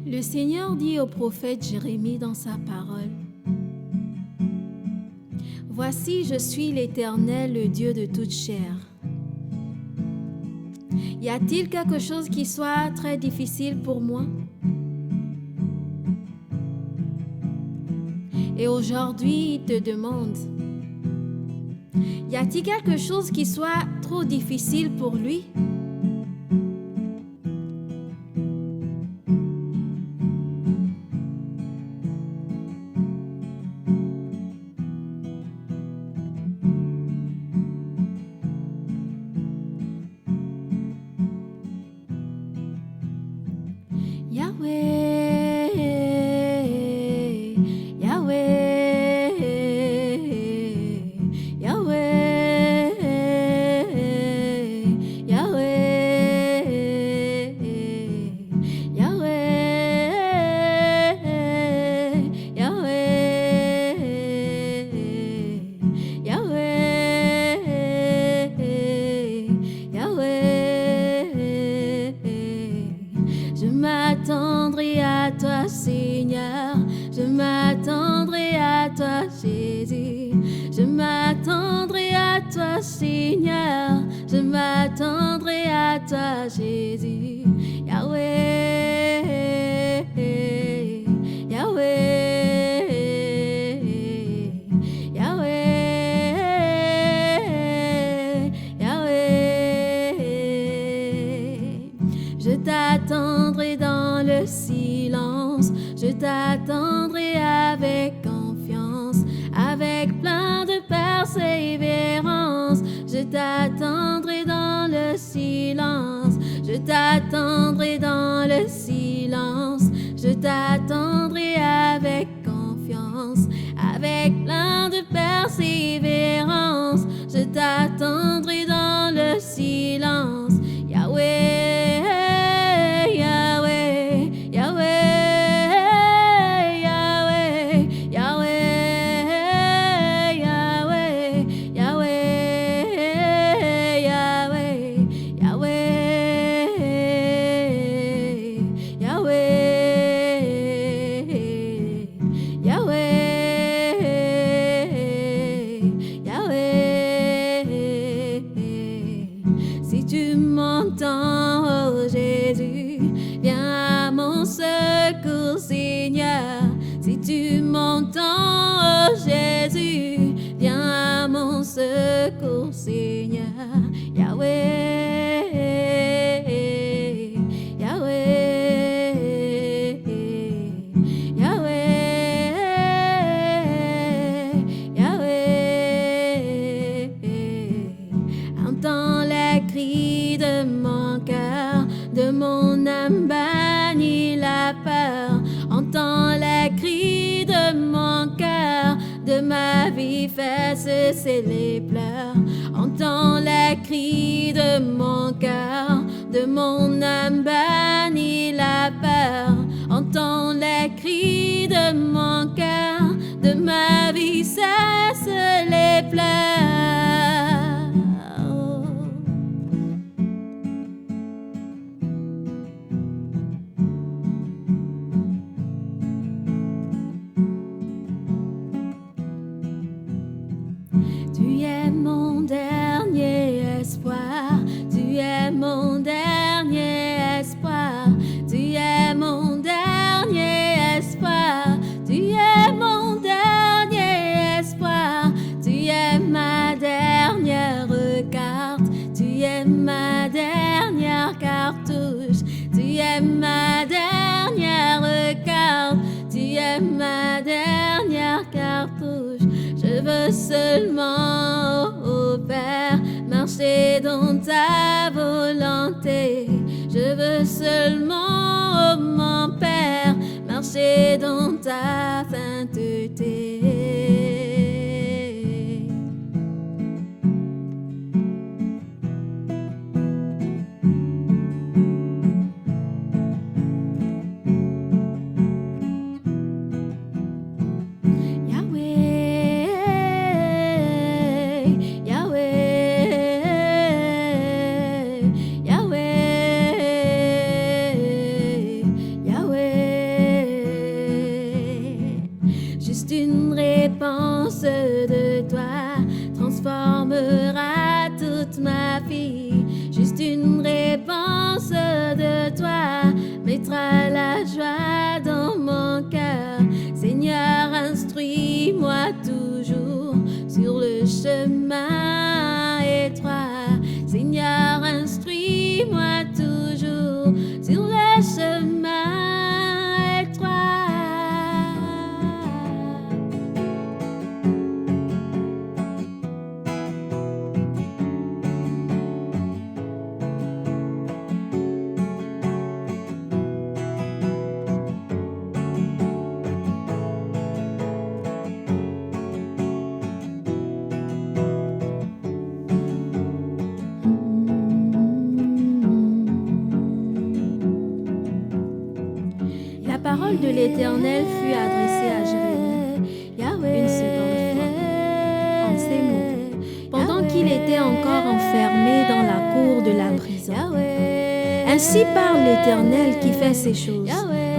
Le Seigneur dit au prophète Jérémie dans sa parole: « Voici, je suis l'Éternel, le Dieu de toute chair. Y a-t-il quelque chose qui soit très difficile pour moi? Et aujourd'hui, il te demande, y a-t-il quelque chose qui soit trop difficile pour lui? Je m'attendrai à toi, Seigneur. Je m'attendrai à toi, Jésus. Je m'attendrai à toi, Seigneur. Je m'attendrai à toi, Jésus. Yahweh, Yahweh, Yahweh, Yahweh. Je t'attendrai dans le silence. Je t'attendrai avec confiance, avec plein de persévérance. Je t'attendrai dans le silence. Je t'attendrai dans le silence. Je t'attendrai avec confiance, avec plein de persévérance. Je t'attendrai dans le silence. Yahweh, Yahweh, Yahweh, Yahweh, Yahweh, Yahweh, Yahweh, Yahweh, Yahweh, Yahweh, Yahweh, Yahweh. Si tu m'entends, oh Jésus, viens à mon secours, Seigneur. Si tu m'entends, oh Jésus, viens à mon secours, Seigneur. Yahweh, Yahweh, Yahweh, Yahweh. Entends les cris de mon cœur, de mon âme bannie la peur. Entends les cris de mon cœur, de ma vie fais cesser les pleurs. Entends les cris de mon cœur, de mon âme bannie la peur. Entends les cris de mon cœur, de ma vie cesse les pleurs. Tu es mon dernier espoir, tu es mon dernier espoir, tu es mon dernier espoir, tu es mon dernier espoir, tu es ma dernière carte, tu es ma dernière cartouche, tu es ma dernière carte, tu es ma dernière cartouche. Je veux seulement, oh Père, marcher dans ta volonté. Je veux seulement, oh mon Père, marcher dans ta sainteté. parole de l'Éternel fut adressée à Jérémie une seconde fois, en ces mots, pendant qu'il était encore enfermé dans la cour de la prison. Ainsi parle l'Éternel qui fait ces choses,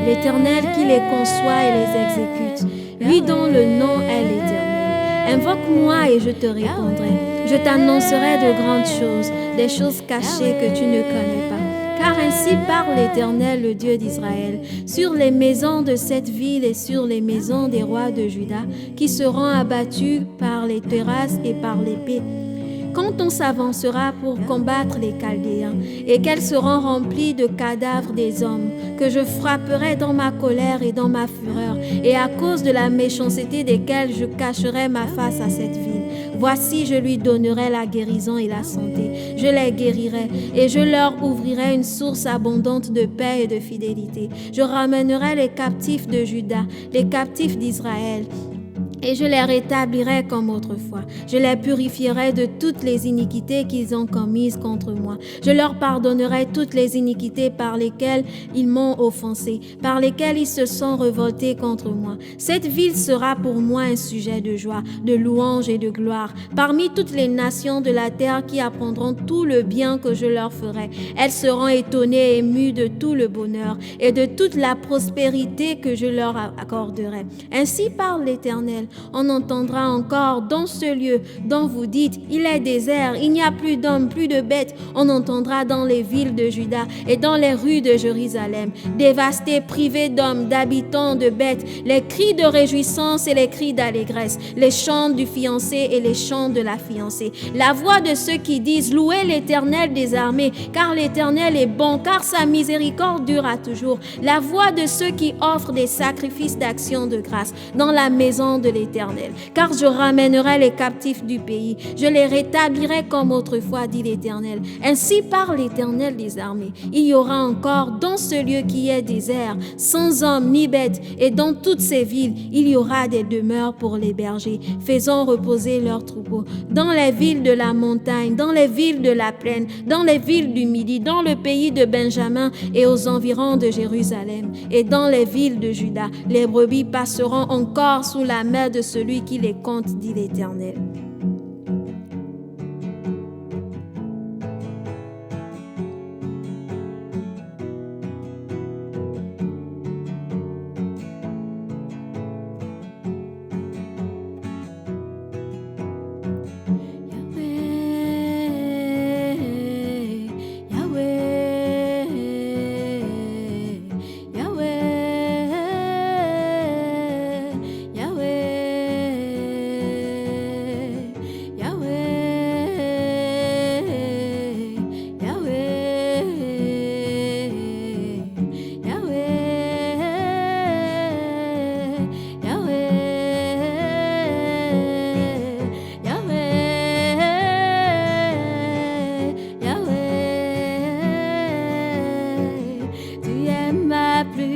l'Éternel qui les conçoit et les exécute, lui dont le nom est l'Éternel. Invoque-moi et je te répondrai. Je t'annoncerai de grandes choses, des choses cachées que tu ne connais pas. Car ainsi parle l'Éternel, le Dieu d'Israël, sur les maisons de cette ville et sur les maisons des rois de Juda, qui seront abattus par les terrasses et par l'épée. Quand on s'avancera pour combattre les Chaldéens, et qu'elles seront remplies de cadavres des hommes, que je frapperai dans ma colère et dans ma fureur, et à cause de la méchanceté desquelles je cacherai ma face à cette ville. Voici, je lui donnerai la guérison et la santé. Je les guérirai et je leur ouvrirai une source abondante de paix et de fidélité. Je ramènerai les captifs de Juda, les captifs d'Israël, et je les rétablirai comme autrefois. Je les purifierai de toutes les iniquités qu'ils ont commises contre moi. Je leur pardonnerai toutes les iniquités par lesquelles ils m'ont offensé, par lesquelles ils se sont revoltés contre moi. Cette ville sera pour moi un sujet de joie, de louange et de gloire, parmi toutes les nations de la terre qui apprendront tout le bien que je leur ferai. Elles seront étonnées et émues de tout le bonheur et de toute la prospérité que je leur accorderai. Ainsi parle l'Éternel. On entendra encore dans ce lieu dont vous dites, il est désert, il n'y a plus d'hommes, plus de bêtes. On entendra dans les villes de Juda et dans les rues de Jérusalem, dévastées, privées d'hommes, d'habitants, de bêtes, les cris de réjouissance et les cris d'allégresse, les chants du fiancé et les chants de la fiancée. La voix de ceux qui disent, louez l'Éternel des armées, car l'Éternel est bon, car sa miséricorde dure à toujours. La voix de ceux qui offrent des sacrifices d'action de grâce dans la maison de l'Éternel, car je ramènerai les captifs du pays, je les rétablirai comme autrefois, dit l'Éternel. Ainsi parle l'Éternel des armées. Il y aura encore dans ce lieu qui est désert, sans hommes ni bêtes, et dans toutes ces villes, il y aura des demeures pour les bergers, faisant reposer leurs troupeaux. Dans les villes de la montagne, dans les villes de la plaine, dans les villes du Midi, dans le pays de Benjamin et aux environs de Jérusalem, et dans les villes de Juda, les brebis passeront encore sous la main de celui qui les compte, dit l'Éternel. Plus